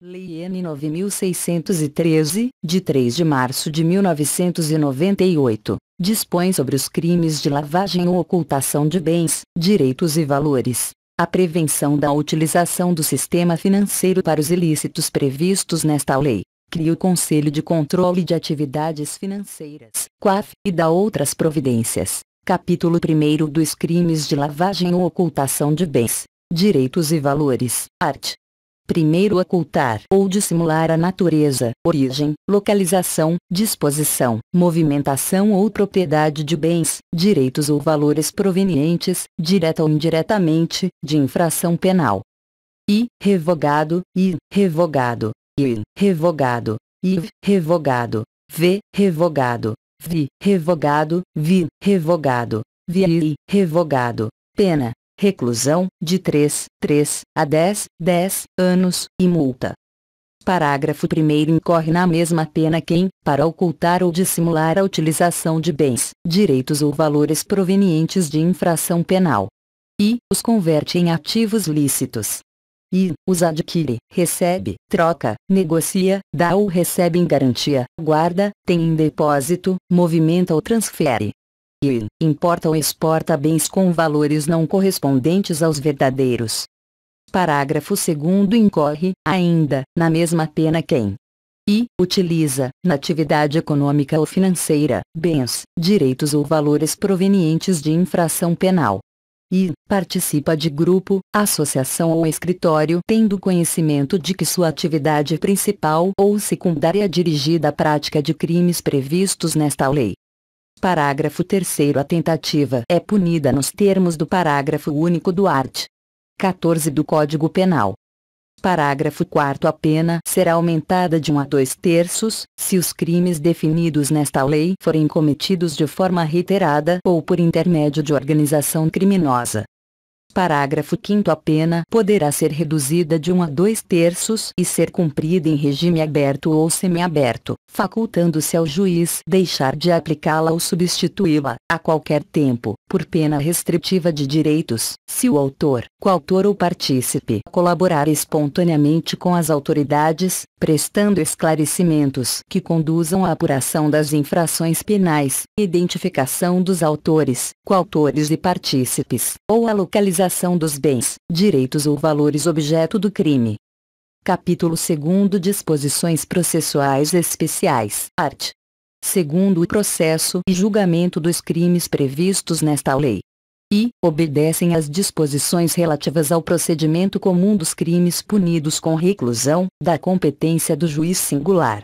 Lei N. 9613, de 3 de março de 1998, dispõe sobre os crimes de lavagem ou ocultação de bens, direitos e valores, a prevenção da utilização do sistema financeiro para os ilícitos previstos nesta lei, cria o Conselho de Controle de Atividades Financeiras, COAF, e dá outras providências. Capítulo 1 dos crimes de lavagem ou ocultação de bens, direitos e valores, art. 1. Ocultar ou dissimular a natureza, origem, localização, disposição, movimentação ou propriedade de bens, direitos ou valores provenientes, direta ou indiretamente, de infração penal. I. Revogado, I. Revogado, I. Revogado, IV. Revogado, V. Revogado, VI. Revogado, VI. Revogado, VI. Revogado. Pena: reclusão, de 3 a 10 anos, e multa. Parágrafo 1º. Incorre na mesma pena quem, para ocultar ou dissimular a utilização de bens, direitos ou valores provenientes de infração penal, I. os converte em ativos lícitos, I. os adquire, recebe, troca, negocia, dá ou recebe em garantia, guarda, tem em depósito, movimenta ou transfere, I. importa ou exporta bens com valores não correspondentes aos verdadeiros. Parágrafo 2º. Incorre, ainda, na mesma pena quem I. utiliza, na atividade econômica ou financeira, bens, direitos ou valores provenientes de infração penal, I. participa de grupo, associação ou escritório tendo conhecimento de que sua atividade principal ou secundária dirigida à prática de crimes previstos nesta lei. Parágrafo 3º. A tentativa é punida nos termos do parágrafo único do art. 14 do Código Penal. Parágrafo 4º. A pena será aumentada de 1 a 2/3, se os crimes definidos nesta lei forem cometidos de forma reiterada ou por intermédio de organização criminosa. Parágrafo 5º. A pena poderá ser reduzida de 1 a 2/3 e ser cumprida em regime aberto ou semiaberto, facultando-se ao juiz deixar de aplicá-la ou substituí-la, a qualquer tempo, por pena restritiva de direitos, se o autor, coautor ou partícipe colaborar espontaneamente com as autoridades, prestando esclarecimentos que conduzam à apuração das infrações penais, identificação dos autores, coautores e partícipes, ou à localização dos bens, direitos ou valores objeto do crime. Capítulo 2. Disposições processuais especiais, art. 2º. O processo e julgamento dos crimes previstos nesta lei. I. obedecem às disposições relativas ao procedimento comum dos crimes punidos com reclusão, da competência do juiz singular.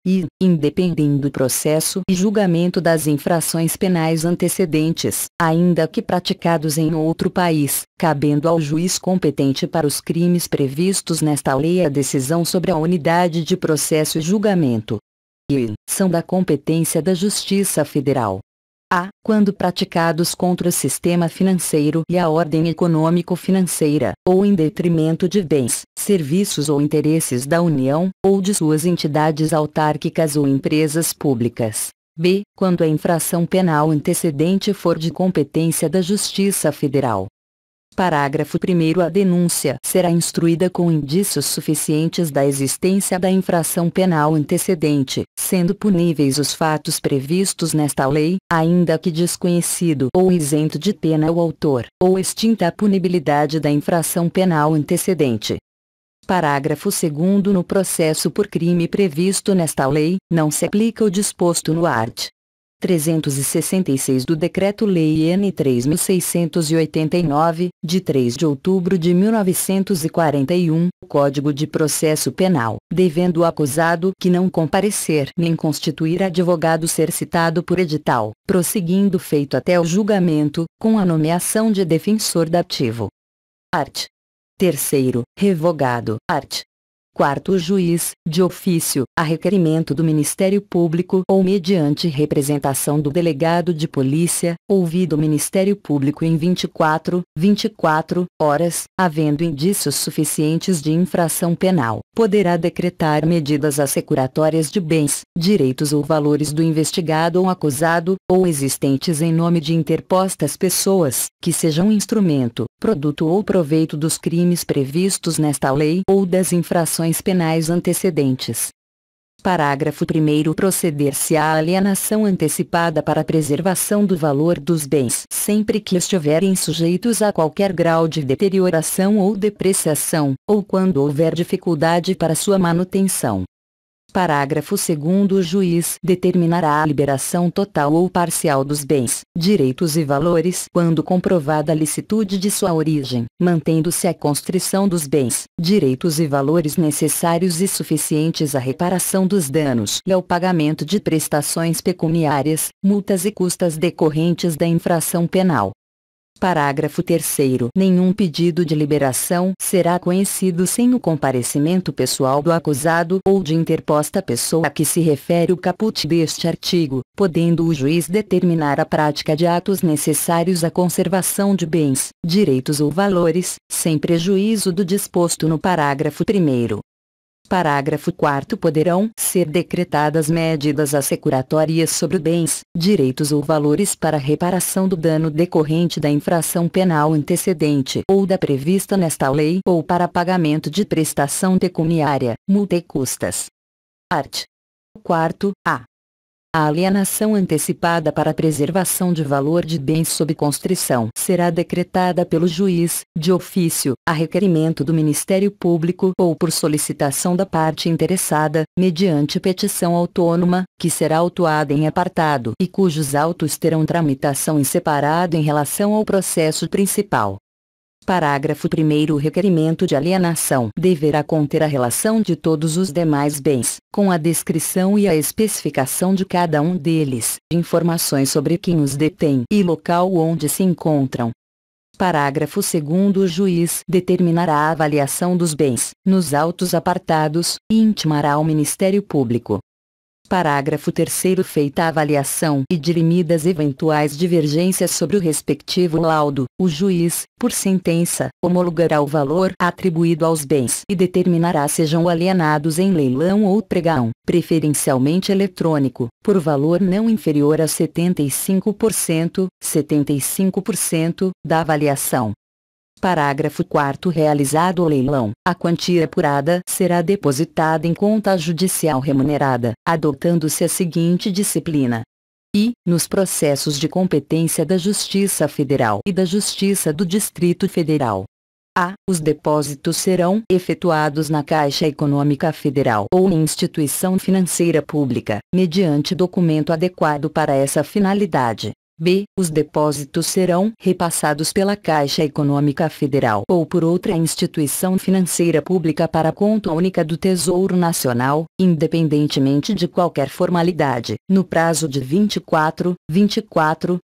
I. independem do processo e julgamento das infrações penais antecedentes, ainda que praticados em outro país, cabendo ao juiz competente para os crimes previstos nesta lei a decisão sobre a unidade de processo e julgamento. I. são da competência da Justiça Federal. A. quando praticados contra o sistema financeiro e a ordem econômico-financeira, ou em detrimento de bens, serviços ou interesses da União, ou de suas entidades autárquicas ou empresas públicas. B. quando a infração penal antecedente for de competência da Justiça Federal. Parágrafo 1º. A denúncia será instruída com indícios suficientes da existência da infração penal antecedente, sendo puníveis os fatos previstos nesta lei, ainda que desconhecido ou isento de pena o autor, ou extinta a punibilidade da infração penal antecedente. Parágrafo 2º. No processo por crime previsto nesta lei, não se aplica o disposto no art. 366 do Decreto-Lei N. 3.689, de 3 de outubro de 1941, Código de Processo Penal, devendo o acusado que não comparecer nem constituir advogado ser citado por edital, prosseguindo feito até o julgamento, com a nomeação de defensor dativo. Art. 3º. Revogado. Art. Quarto, o juiz, de ofício, a requerimento do Ministério Público ou mediante representação do delegado de polícia, ouvido o Ministério Público em 24 horas, havendo indícios suficientes de infração penal, poderá decretar medidas assecuratórias de bens, direitos ou valores do investigado ou acusado, ou existentes em nome de interpostas pessoas, que sejam instrumento, produto ou proveito dos crimes previstos nesta lei ou das infrações penais antecedentes. Parágrafo 1º. Proceder-se à alienação antecipada para a preservação do valor dos bens, sempre que estiverem sujeitos a qualquer grau de deterioração ou depreciação, ou quando houver dificuldade para sua manutenção. Parágrafo 2º. O juiz determinará a liberação total ou parcial dos bens, direitos e valores quando comprovada a licitude de sua origem, mantendo-se a constrição dos bens, direitos e valores necessários e suficientes à reparação dos danos e ao pagamento de prestações pecuniárias, multas e custas decorrentes da infração penal. Parágrafo 3º. Nenhum pedido de liberação será conhecido sem o comparecimento pessoal do acusado ou de interposta pessoa a que se refere o caput deste artigo, podendo o juiz determinar a prática de atos necessários à conservação de bens, direitos ou valores, sem prejuízo do disposto no parágrafo 1º. Parágrafo 4º. Poderão ser decretadas medidas assecuratórias sobre bens, direitos ou valores para reparação do dano decorrente da infração penal antecedente ou da prevista nesta lei ou para pagamento de prestação pecuniária, multa e custas. Art. 4º. A. A alienação antecipada para a preservação de valor de bens sob constrição será decretada pelo juiz, de ofício, a requerimento do Ministério Público ou por solicitação da parte interessada, mediante petição autônoma, que será autuada em apartado e cujos autos terão tramitação em separado em relação ao processo principal. Parágrafo 1º. O requerimento de alienação deverá conter a relação de todos os demais bens, com a descrição e a especificação de cada um deles, informações sobre quem os detém e local onde se encontram. Parágrafo 2º. O juiz determinará a avaliação dos bens, nos autos apartados, e intimará ao Ministério Público. Parágrafo 3º. Feita a avaliação e dirimidas eventuais divergências sobre o respectivo laudo, o juiz, por sentença, homologará o valor atribuído aos bens e determinará sejam alienados em leilão ou pregão, preferencialmente eletrônico, por valor não inferior a 75% da avaliação. Parágrafo 4º. Realizado o leilão, a quantia apurada será depositada em conta judicial remunerada, adotando-se a seguinte disciplina. E, nos processos de competência da Justiça Federal e da Justiça do Distrito Federal. A. Os depósitos serão efetuados na Caixa Econômica Federal ou em instituição financeira pública, mediante documento adequado para essa finalidade. B. Os depósitos serão repassados pela Caixa Econômica Federal ou por outra instituição financeira pública para a conta única do Tesouro Nacional, independentemente de qualquer formalidade, no prazo de 24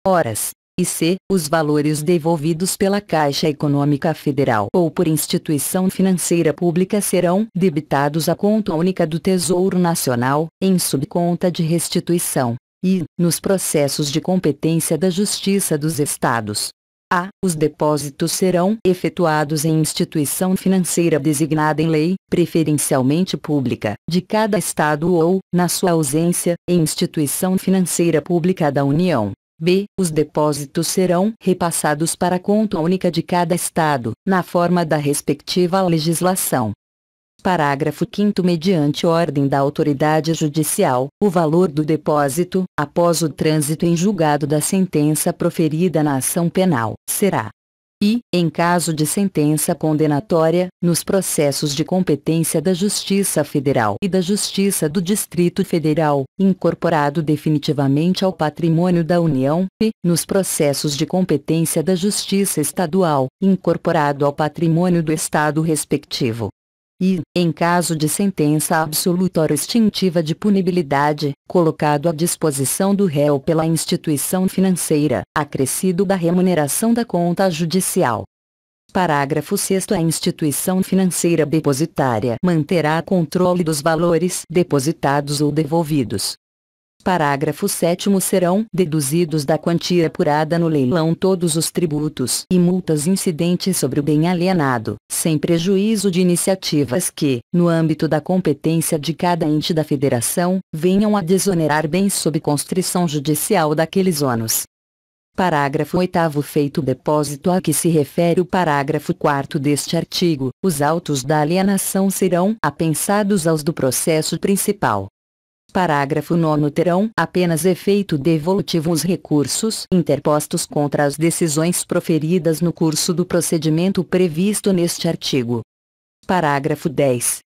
horas. E C. Os valores devolvidos pela Caixa Econômica Federal ou por instituição financeira pública serão debitados à conta única do Tesouro Nacional, em subconta de restituição. E, nos processos de competência da Justiça dos Estados. A. Os depósitos serão efetuados em instituição financeira designada em lei, preferencialmente pública, de cada Estado ou, na sua ausência, em instituição financeira pública da União. B. Os depósitos serão repassados para a conta única de cada Estado, na forma da respectiva legislação. Parágrafo 5º. Mediante ordem da autoridade judicial, o valor do depósito, após o trânsito em julgado da sentença proferida na ação penal, será. E, em caso de sentença condenatória, nos processos de competência da Justiça Federal e da Justiça do Distrito Federal, incorporado definitivamente ao patrimônio da União, e, nos processos de competência da Justiça Estadual, incorporado ao patrimônio do Estado respectivo. E, em caso de sentença absolutória extintiva de punibilidade, colocado à disposição do réu pela instituição financeira, acrescido da remuneração da conta judicial. Parágrafo 6º. A instituição financeira depositária manterá controle dos valores depositados ou devolvidos. Parágrafo 7º. Serão deduzidos da quantia apurada no leilão todos os tributos e multas incidentes sobre o bem alienado, sem prejuízo de iniciativas que, no âmbito da competência de cada ente da federação, venham a desonerar bens sob constrição judicial daqueles ônus. Parágrafo 8º. Feito o depósito a que se refere o parágrafo 4º deste artigo, os autos da alienação serão apensados aos do processo principal. Parágrafo 9º. Terão apenas efeito devolutivo os recursos interpostos contra as decisões proferidas no curso do procedimento previsto neste artigo. Parágrafo 10.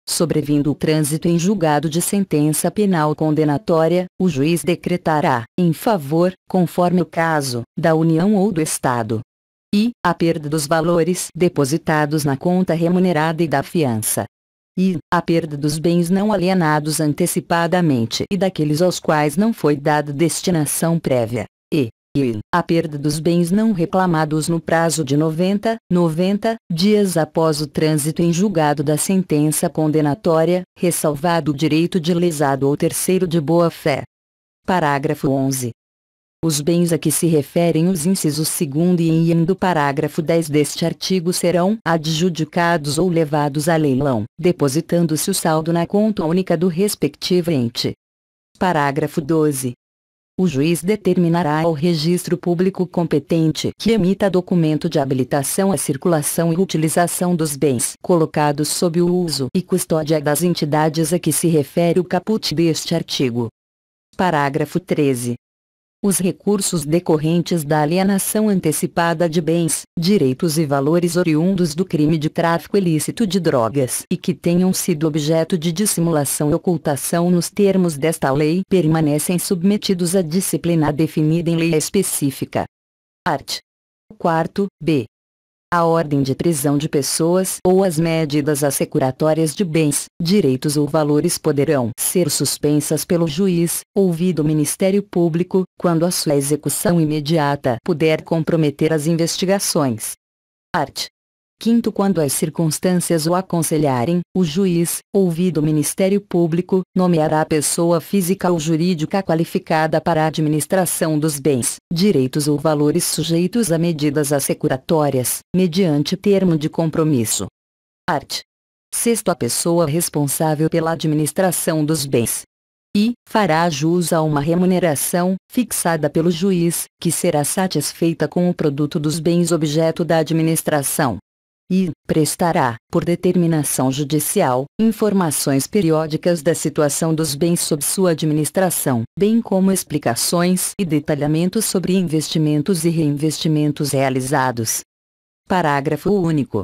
Sobrevindo o trânsito em julgado de sentença penal condenatória, o juiz decretará, em favor, conforme o caso, da União ou do Estado, e a perda dos valores depositados na conta remunerada e da fiança, e a perda dos bens não alienados antecipadamente e daqueles aos quais não foi dada destinação prévia, e a perda dos bens não reclamados no prazo de 90 dias após o trânsito em julgado da sentença condenatória, ressalvado o direito de lesado ou terceiro de boa-fé. Parágrafo 11. Os bens a que se referem os incisos 2º e item do parágrafo 10 deste artigo serão adjudicados ou levados a leilão, depositando-se o saldo na conta única do respectivo ente. Parágrafo 12. O juiz determinará ao registro público competente que emita documento de habilitação à circulação e utilização dos bens colocados sob o uso e custódia das entidades a que se refere o caput deste artigo. Parágrafo 13. Os recursos decorrentes da alienação antecipada de bens, direitos e valores oriundos do crime de tráfico ilícito de drogas e que tenham sido objeto de dissimulação e ocultação nos termos desta lei permanecem submetidos à disciplina definida em lei específica. Art. 4º, b. A ordem de prisão de pessoas ou as medidas assecuratórias de bens, direitos ou valores poderão ser suspensas pelo juiz, ouvido o Ministério Público, quando a sua execução imediata puder comprometer as investigações. Art. 5º. Quando as circunstâncias o aconselharem, o juiz, ouvido o Ministério Público, nomeará a pessoa física ou jurídica qualificada para a administração dos bens, direitos ou valores sujeitos a medidas assecuratórias, mediante termo de compromisso. Art. 6º. A pessoa responsável pela administração dos bens e fará jus a uma remuneração, fixada pelo juiz, que será satisfeita com o produto dos bens objeto da administração, e prestará, por determinação judicial, informações periódicas da situação dos bens sob sua administração, bem como explicações e detalhamentos sobre investimentos e reinvestimentos realizados. Parágrafo único.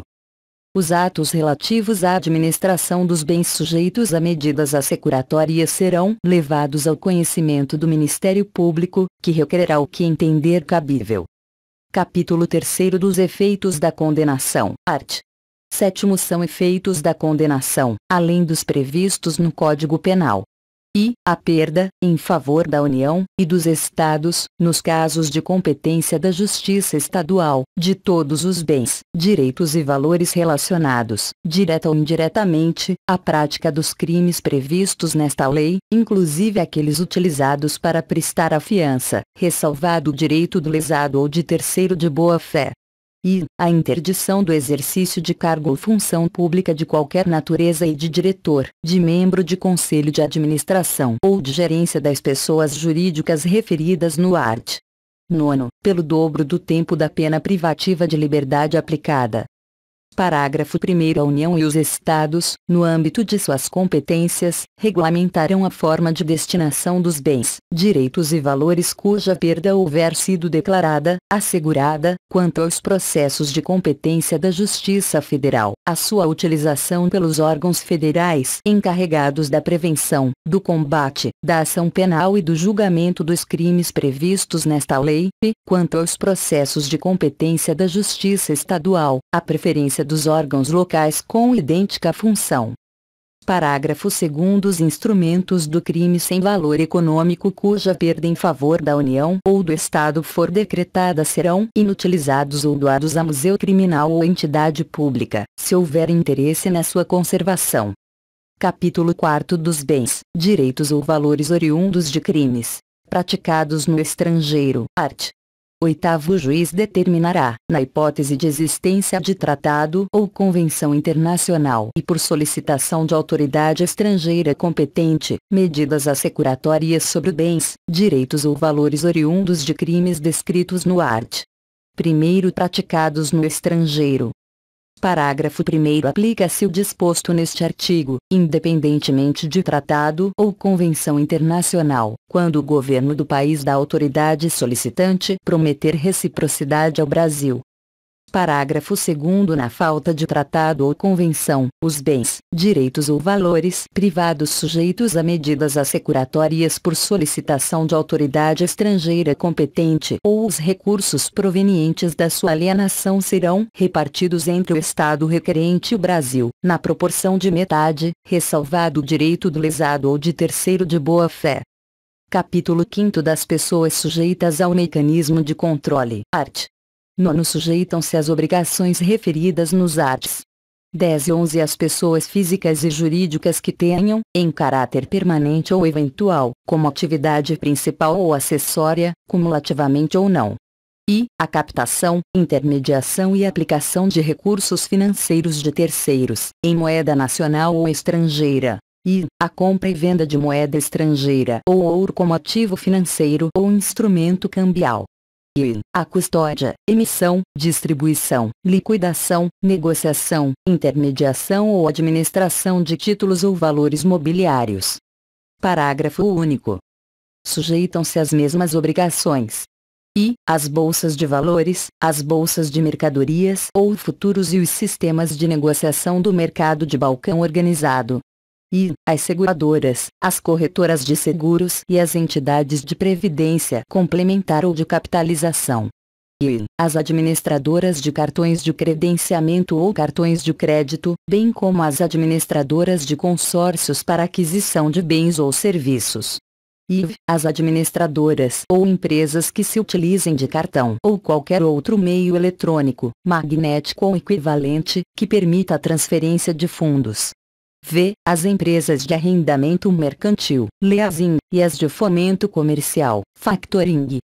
Os atos relativos à administração dos bens sujeitos a medidas assecuratórias serão levados ao conhecimento do Ministério Público, que requererá o que entender cabível. Capítulo 3º dos efeitos da condenação. Art. 7º. São efeitos da condenação, além dos previstos no Código Penal, e a perda, em favor da União e dos Estados, nos casos de competência da Justiça Estadual, de todos os bens, direitos e valores relacionados, direta ou indiretamente, à prática dos crimes previstos nesta lei, inclusive aqueles utilizados para prestar a fiança, ressalvado o direito do lesado ou de terceiro de boa-fé, e a interdição do exercício de cargo ou função pública de qualquer natureza e de diretor, de membro de conselho de administração ou de gerência das pessoas jurídicas referidas no art. 9, pelo dobro do tempo da pena privativa de liberdade aplicada. Parágrafo 1º. A União e os Estados, no âmbito de suas competências, regulamentarão a forma de destinação dos bens, direitos e valores cuja perda houver sido declarada, assegurada, quanto aos processos de competência da Justiça Federal, a sua utilização pelos órgãos federais encarregados da prevenção, do combate, da ação penal e do julgamento dos crimes previstos nesta lei, e, quanto aos processos de competência da Justiça Estadual, a preferência dos órgãos locais com idêntica função. Parágrafo 2º. Os instrumentos do crime sem valor econômico cuja perda em favor da União ou do Estado for decretada serão inutilizados ou doados a museu criminal ou entidade pública, se houver interesse na sua conservação. Capítulo 4 dos bens, direitos ou valores oriundos de crimes praticados no estrangeiro. Art. 8º. O juiz determinará, na hipótese de existência de tratado ou convenção internacional e por solicitação de autoridade estrangeira competente, medidas assecuratórias sobre bens, direitos ou valores oriundos de crimes descritos no art. 1º. Praticados no estrangeiro. Parágrafo 1º. Aplica-se o disposto neste artigo, independentemente de tratado ou convenção internacional, quando o governo do país da autoridade solicitante prometer reciprocidade ao Brasil. Parágrafo 2º. Na falta de tratado ou convenção, os bens, direitos ou valores privados sujeitos a medidas assecuratórias por solicitação de autoridade estrangeira competente ou os recursos provenientes da sua alienação serão repartidos entre o Estado requerente e o Brasil, na proporção de metade, ressalvado o direito do lesado ou de terceiro de boa-fé. Capítulo 5 das pessoas sujeitas ao mecanismo de controle. Art. 9. Sujeitam-se às obrigações referidas nos arts. 10 e 11. As pessoas físicas e jurídicas que tenham, em caráter permanente ou eventual, como atividade principal ou acessória, cumulativamente ou não, e a captação, intermediação e aplicação de recursos financeiros de terceiros, em moeda nacional ou estrangeira, e a compra e venda de moeda estrangeira ou ouro como ativo financeiro ou instrumento cambial, e a custódia, emissão, distribuição, liquidação, negociação, intermediação ou administração de títulos ou valores mobiliários. Parágrafo único. Sujeitam-se às mesmas obrigações e as bolsas de valores, as bolsas de mercadorias ou futuros e os sistemas de negociação do mercado de balcão organizado, e as seguradoras, as corretoras de seguros e as entidades de previdência complementar ou de capitalização, e as administradoras de cartões de credenciamento ou cartões de crédito, bem como as administradoras de consórcios para aquisição de bens ou serviços, e as administradoras ou empresas que se utilizem de cartão ou qualquer outro meio eletrônico, magnético ou equivalente, que permita a transferência de fundos. V. As empresas de arrendamento mercantil, leasing, e as de fomento comercial, factoring.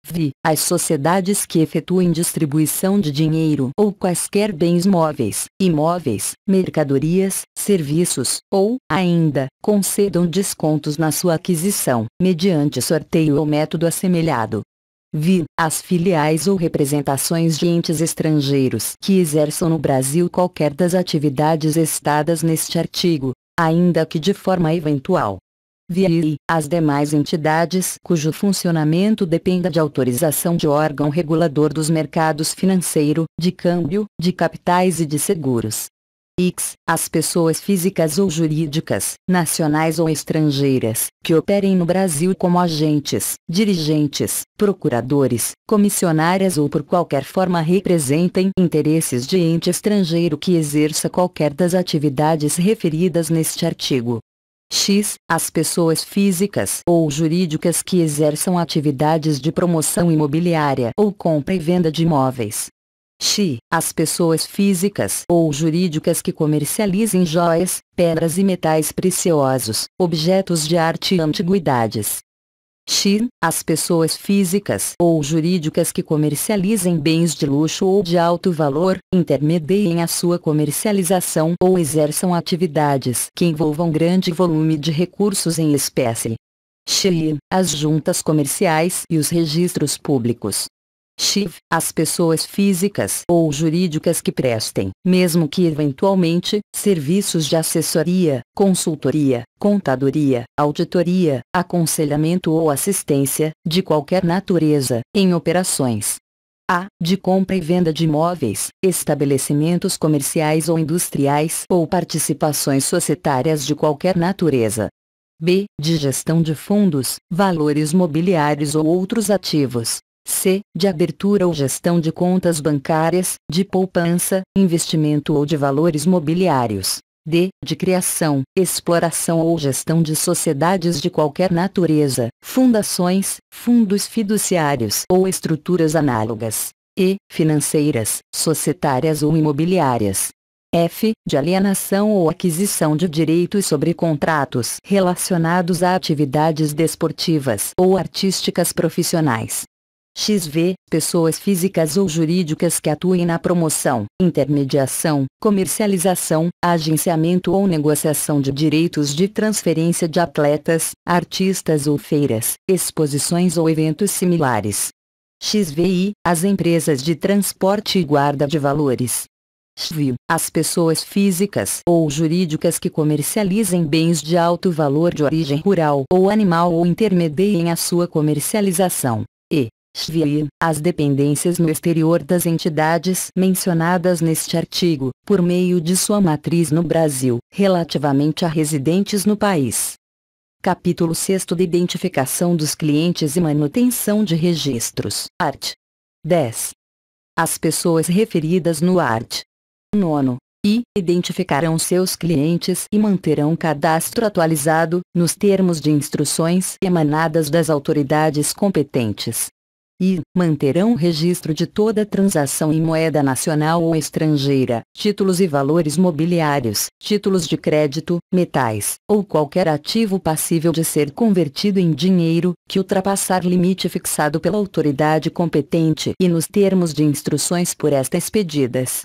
V. As sociedades que efetuem distribuição de dinheiro ou quaisquer bens móveis, imóveis, mercadorias, serviços, ou, ainda, concedam descontos na sua aquisição, mediante sorteio ou método assemelhado. V. As filiais ou representações de entes estrangeiros que exerçam no Brasil qualquer das atividades estadas neste artigo, ainda que de forma eventual. V. As demais entidades cujo funcionamento dependa de autorização de órgão regulador dos mercados financeiro, de câmbio, de capitais e de seguros. X. As pessoas físicas ou jurídicas, nacionais ou estrangeiras, que operem no Brasil como agentes, dirigentes, procuradores, comissionárias ou por qualquer forma representem interesses de ente estrangeiro que exerça qualquer das atividades referidas neste artigo. X. As pessoas físicas ou jurídicas que exerçam atividades de promoção imobiliária ou compra e venda de imóveis. X. As pessoas físicas ou jurídicas que comercializem joias, pedras e metais preciosos, objetos de arte e antiguidades. X. As pessoas físicas ou jurídicas que comercializem bens de luxo ou de alto valor, intermediem a sua comercialização ou exerçam atividades que envolvam grande volume de recursos em espécie. X. As juntas comerciais e os registros públicos. X. As pessoas físicas ou jurídicas que prestem, mesmo que eventualmente, serviços de assessoria, consultoria, contadoria, auditoria, aconselhamento ou assistência, de qualquer natureza, em operações a. De compra e venda de imóveis, estabelecimentos comerciais ou industriais ou participações societárias de qualquer natureza. B. De gestão de fundos, valores mobiliários ou outros ativos. C. De abertura ou gestão de contas bancárias, de poupança, investimento ou de valores mobiliários. d. de criação, exploração ou gestão de sociedades de qualquer natureza, fundações, fundos fiduciários ou estruturas análogas, e. financeiras, societárias ou imobiliárias. F. de alienação ou aquisição de direitos sobre contratos relacionados a atividades desportivas ou artísticas profissionais. XV. pessoas físicas ou jurídicas que atuem na promoção, intermediação, comercialização, agenciamento ou negociação de direitos de transferência de atletas, artistas ou feiras, exposições ou eventos similares. XVI. as empresas de transporte e guarda de valores. XV. as pessoas físicas ou jurídicas que comercializem bens de alto valor de origem rural ou animal ou intermediem a sua comercialização. E. XVII. as dependências no exterior das entidades mencionadas neste artigo, por meio de sua matriz no Brasil, relativamente a residentes no país. Capítulo 6 de Identificação dos clientes e manutenção de registros. Art. 10. As pessoas referidas no art. 9. E identificarão seus clientes e manterão cadastro atualizado, nos termos de instruções emanadas das autoridades competentes. E manterão registro de toda transação em moeda nacional ou estrangeira, títulos e valores mobiliários, títulos de crédito, metais, ou qualquer ativo passível de ser convertido em dinheiro, que ultrapassar limite fixado pela autoridade competente e nos termos de instruções por esta expedidas.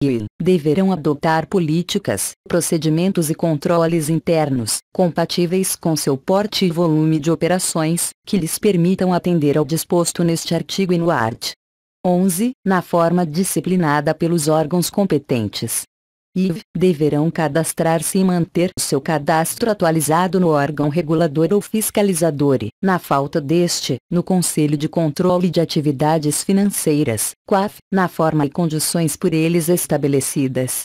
E deverão adotar políticas, procedimentos e controles internos, compatíveis com seu porte e volume de operações, que lhes permitam atender ao disposto neste artigo e no art. 11, na forma disciplinada pelos órgãos competentes. E deverão cadastrar-se e manter seu cadastro atualizado no órgão regulador ou fiscalizador e, na falta deste, no Conselho de Controle de Atividades Financeiras, COAF, na forma e condições por eles estabelecidas.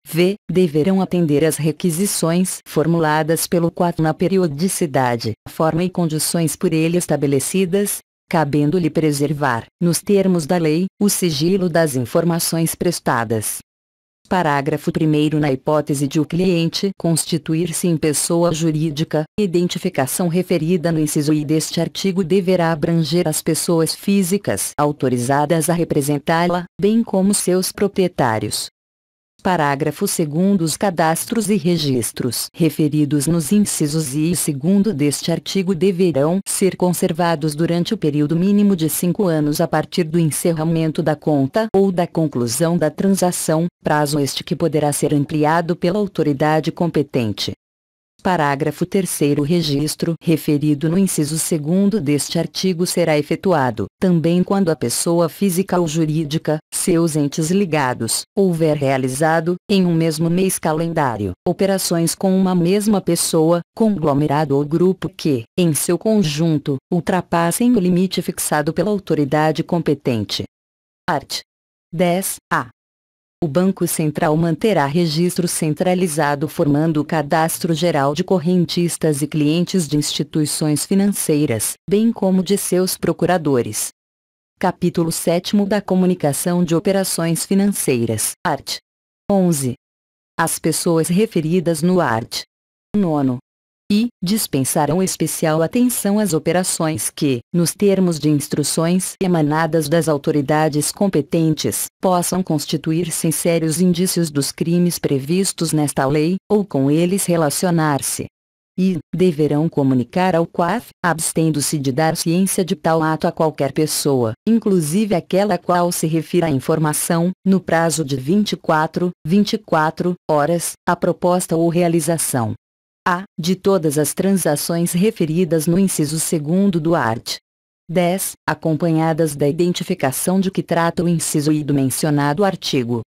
V. Deverão atender às requisições formuladas pelo COAF na periodicidade, forma e condições por ele estabelecidas, cabendo-lhe preservar, nos termos da lei, o sigilo das informações prestadas. Parágrafo 1º. Na hipótese de o cliente constituir-se em pessoa jurídica, identificação referida no inciso I deste artigo deverá abranger as pessoas físicas autorizadas a representá-la, bem como seus proprietários. Parágrafo 2º. Os cadastros e registros referidos nos incisos I e II deste artigo deverão ser conservados durante o período mínimo de 5 anos a partir do encerramento da conta ou da conclusão da transação, prazo este que poderá ser ampliado pela autoridade competente. Parágrafo 3º. O registro referido no inciso 2º deste artigo será efetuado, também quando a pessoa física ou jurídica, seus entes ligados, houver realizado, em um mesmo mês calendário, operações com uma mesma pessoa, conglomerado ou grupo que, em seu conjunto, ultrapassem o limite fixado pela autoridade competente. Art. 10-A. O Banco Central manterá registro centralizado formando o cadastro geral de correntistas e clientes de instituições financeiras, bem como de seus procuradores. Capítulo 7 da Comunicação de Operações Financeiras. Art. 11. As pessoas referidas no art. 9. E dispensarão especial atenção às operações que, nos termos de instruções emanadas das autoridades competentes, possam constituir-se em sérios indícios dos crimes previstos nesta lei, ou com eles relacionar-se. E deverão comunicar ao COAF, abstendo-se de dar ciência de tal ato a qualquer pessoa, inclusive aquela a qual se refira a informação, no prazo de 24 horas, a proposta ou realização. A. De todas as transações referidas no inciso 2º do art. 10, acompanhadas da identificação de que trata o inciso I do mencionado artigo.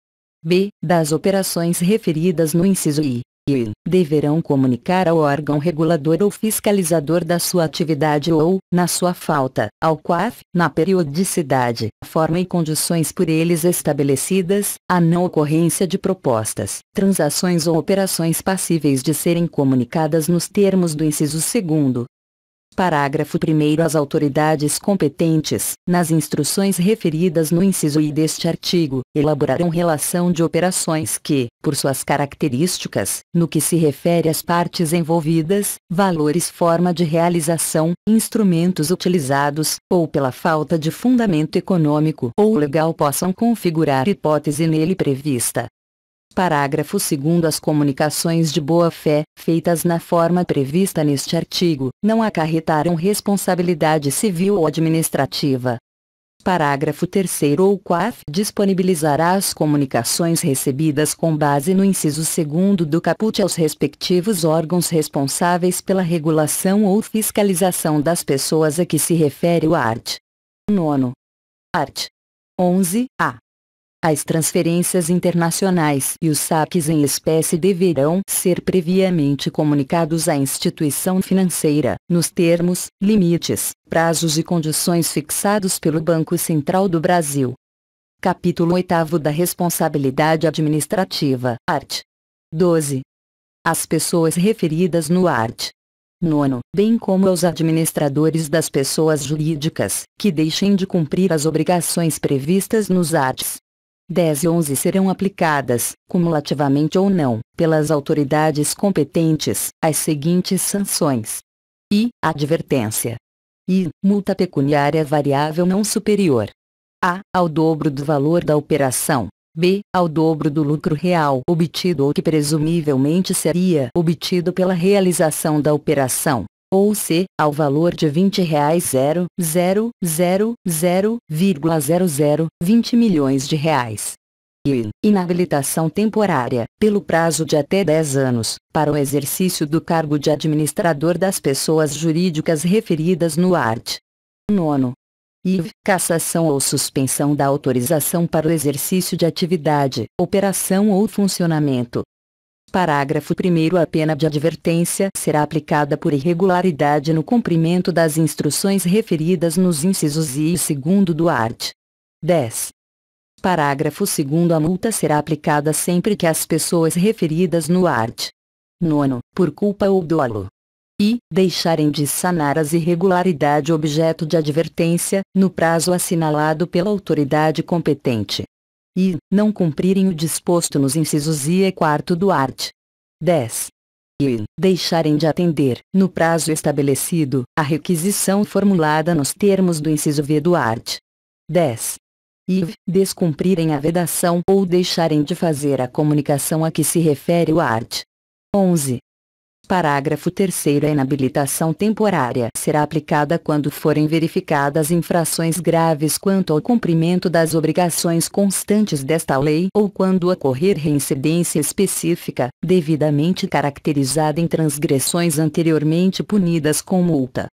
B. Das operações referidas no inciso I. E deverão comunicar ao órgão regulador ou fiscalizador da sua atividade ou, na sua falta, ao COAF, na periodicidade, forma e condições por eles estabelecidas, a não ocorrência de propostas, transações ou operações passíveis de serem comunicadas nos termos do inciso 2º. Parágrafo 1º. As autoridades competentes, nas instruções referidas no inciso I deste artigo, elaborarão relação de operações que, por suas características, no que se refere às partes envolvidas, valores, forma de realização, instrumentos utilizados, ou pela falta de fundamento econômico ou legal possam configurar hipótese nele prevista. Parágrafo 2º. As comunicações de boa-fé, feitas na forma prevista neste artigo, não acarretarão responsabilidade civil ou administrativa. Parágrafo 3º ou 4º. Disponibilizará as comunicações recebidas com base no inciso 2º do caput aos respectivos órgãos responsáveis pela regulação ou fiscalização das pessoas a que se refere o art. 9. Art. 11-A. As transferências internacionais e os saques em espécie deverão ser previamente comunicados à instituição financeira, nos termos, limites, prazos e condições fixados pelo Banco Central do Brasil. Capítulo 8º da Responsabilidade Administrativa, art. 12. As pessoas referidas no art. 9, bem como aos administradores das pessoas jurídicas, que deixem de cumprir as obrigações previstas nos arts. 10 e 11 serão aplicadas, cumulativamente ou não, pelas autoridades competentes, as seguintes sanções: I. Advertência. I. Multa pecuniária variável não superior a. Ao dobro do valor da operação. B. Ao dobro do lucro real obtido ou que presumivelmente seria obtido pela realização da operação. Ou C. Ao valor de R$20,000,00, 20 milhões de reais. I. Inabilitação temporária, pelo prazo de até 10 anos, para o exercício do cargo de administrador das pessoas jurídicas referidas no art. 9. I. Cassação ou suspensão da autorização para o exercício de atividade, operação ou funcionamento. Parágrafo 1º. A pena de advertência será aplicada por irregularidade no cumprimento das instruções referidas nos incisos I e 2º do art. 10. Parágrafo 2º. A multa será aplicada sempre que as pessoas referidas no art. 9, por culpa ou dolo. I. Deixarem de sanar as irregularidades objeto de advertência, no prazo assinalado pela autoridade competente. I. Não cumprirem o disposto nos incisos I e 4º do art. 10. I. Deixarem de atender, no prazo estabelecido, a requisição formulada nos termos do inciso V do art. 10. I. Descumprirem a vedação ou deixarem de fazer a comunicação a que se refere o art. 11. Parágrafo 3º. A inabilitação temporária será aplicada quando forem verificadas infrações graves quanto ao cumprimento das obrigações constantes desta lei ou quando ocorrer reincidência específica, devidamente caracterizada em transgressões anteriormente punidas com multa.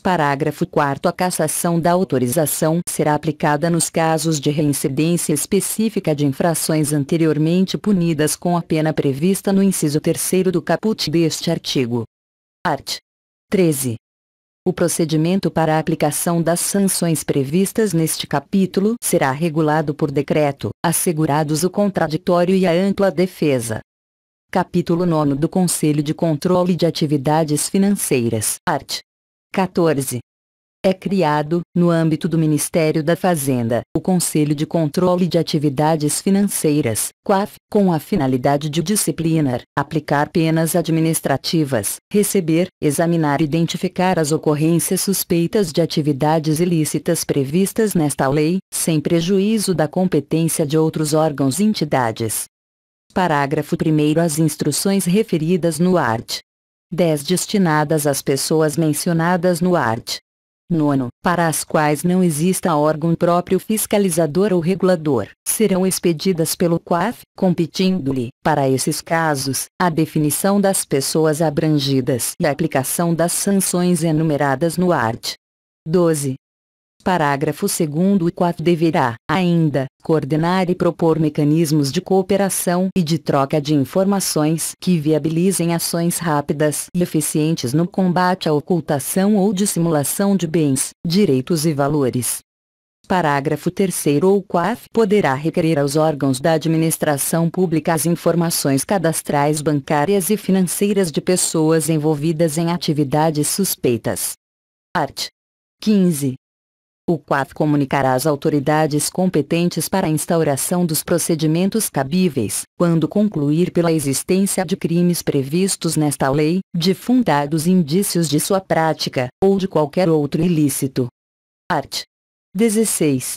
Parágrafo 4º. A cassação da autorização será aplicada nos casos de reincidência específica de infrações anteriormente punidas com a pena prevista no inciso 3º do caput deste artigo. Art. 13. O procedimento para a aplicação das sanções previstas neste capítulo será regulado por decreto, assegurados o contraditório e a ampla defesa. Capítulo 9 do Conselho de Controle de Atividades Financeiras. Art. 14. É criado, no âmbito do Ministério da Fazenda, o Conselho de Controle de Atividades Financeiras, COAF, com a finalidade de disciplinar, aplicar penas administrativas, receber, examinar e identificar as ocorrências suspeitas de atividades ilícitas previstas nesta lei, sem prejuízo da competência de outros órgãos e entidades. Parágrafo 1º. As instruções referidas no art. 10 destinadas às pessoas mencionadas no art. 9, para as quais não exista órgão próprio fiscalizador ou regulador, serão expedidas pelo COAF, competindo-lhe, para esses casos, a definição das pessoas abrangidas e a aplicação das sanções enumeradas no art. 12. Parágrafo 2º. O COAF deverá, ainda, coordenar e propor mecanismos de cooperação e de troca de informações que viabilizem ações rápidas e eficientes no combate à ocultação ou dissimulação de bens, direitos e valores. Parágrafo 3º. O COAF poderá requerer aos órgãos da administração pública as informações cadastrais bancárias e financeiras de pessoas envolvidas em atividades suspeitas. Art. 15. O COAF comunicará às autoridades competentes para a instauração dos procedimentos cabíveis, quando concluir pela existência de crimes previstos nesta lei, de fundados indícios de sua prática, ou de qualquer outro ilícito. Art. 16.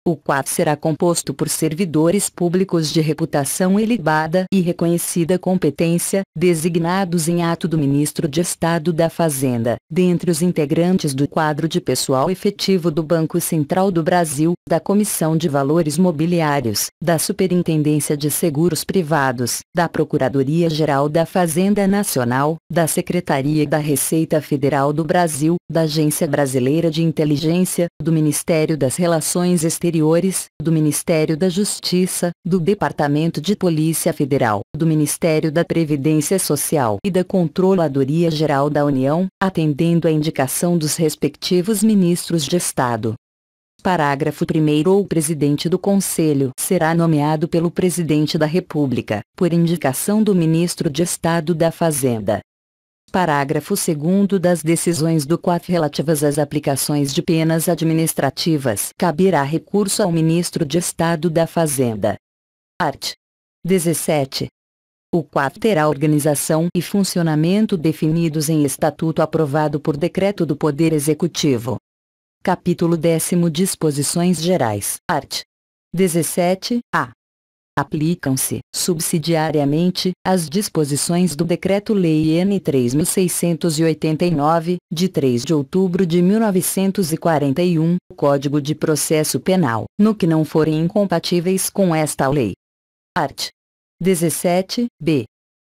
O COAF será composto por servidores públicos de reputação ilibada e reconhecida competência, designados em ato do Ministro de Estado da Fazenda, dentre os integrantes do quadro de pessoal efetivo do Banco Central do Brasil, da Comissão de Valores Mobiliários, da Superintendência de Seguros Privados, da Procuradoria-Geral da Fazenda Nacional, da Secretaria da Receita Federal do Brasil, da Agência Brasileira de Inteligência, do Ministério das Relações Exteriores, do Ministério da Justiça, do Departamento de Polícia Federal, do Ministério da Previdência Social e da Controladoria Geral da União, atendendo à indicação dos respectivos ministros de Estado. Parágrafo 1º. O presidente do Conselho será nomeado pelo Presidente da República, por indicação do Ministro de Estado da Fazenda. Parágrafo 2º. Das decisões do COAF relativas às aplicações de penas administrativas caberá recurso ao Ministro de Estado da Fazenda. Art. 17. O COAF terá organização e funcionamento definidos em estatuto aprovado por decreto do Poder Executivo. Capítulo 10. Disposições Gerais. Art. 17-A. Aplicam-se, subsidiariamente, as disposições do Decreto-Lei N. 3.689, de 3 de outubro de 1941, Código de Processo Penal, no que não forem incompatíveis com esta lei. Art. 17-B.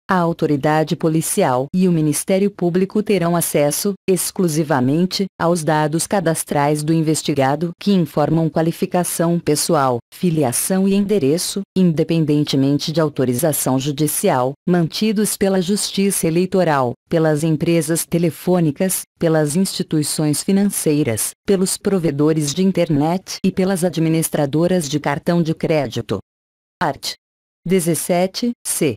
A autoridade policial e o Ministério Público terão acesso, exclusivamente, aos dados cadastrais do investigado que informam qualificação pessoal, filiação e endereço, independentemente de autorização judicial, mantidos pela Justiça Eleitoral, pelas empresas telefônicas, pelas instituições financeiras, pelos provedores de internet e pelas administradoras de cartão de crédito. Art. 17-C.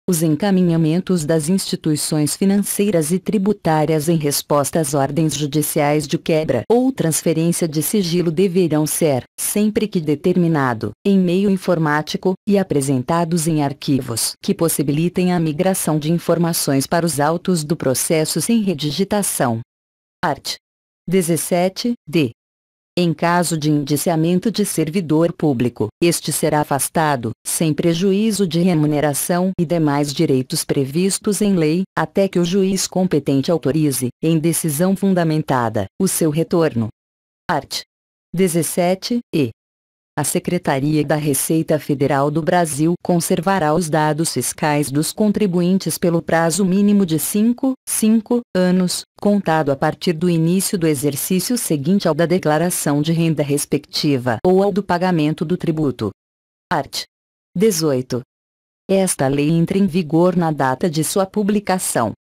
Os encaminhamentos das instituições financeiras e tributárias em resposta às ordens judiciais de quebra ou transferência de sigilo deverão ser, sempre que determinado, em meio informático, e apresentados em arquivos que possibilitem a migração de informações para os autos do processo sem redigitação. Art. 17-D. Em caso de indiciamento de servidor público, este será afastado, sem prejuízo de remuneração e demais direitos previstos em lei, até que o juiz competente autorize, em decisão fundamentada, o seu retorno. Art. 17-E. A Secretaria da Receita Federal do Brasil conservará os dados fiscais dos contribuintes pelo prazo mínimo de 5 anos, contado a partir do início do exercício seguinte ao da declaração de renda respectiva ou ao do pagamento do tributo. Art. 18. Esta lei entra em vigor na data de sua publicação.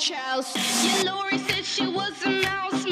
Yeah, Lori said she was a mouse.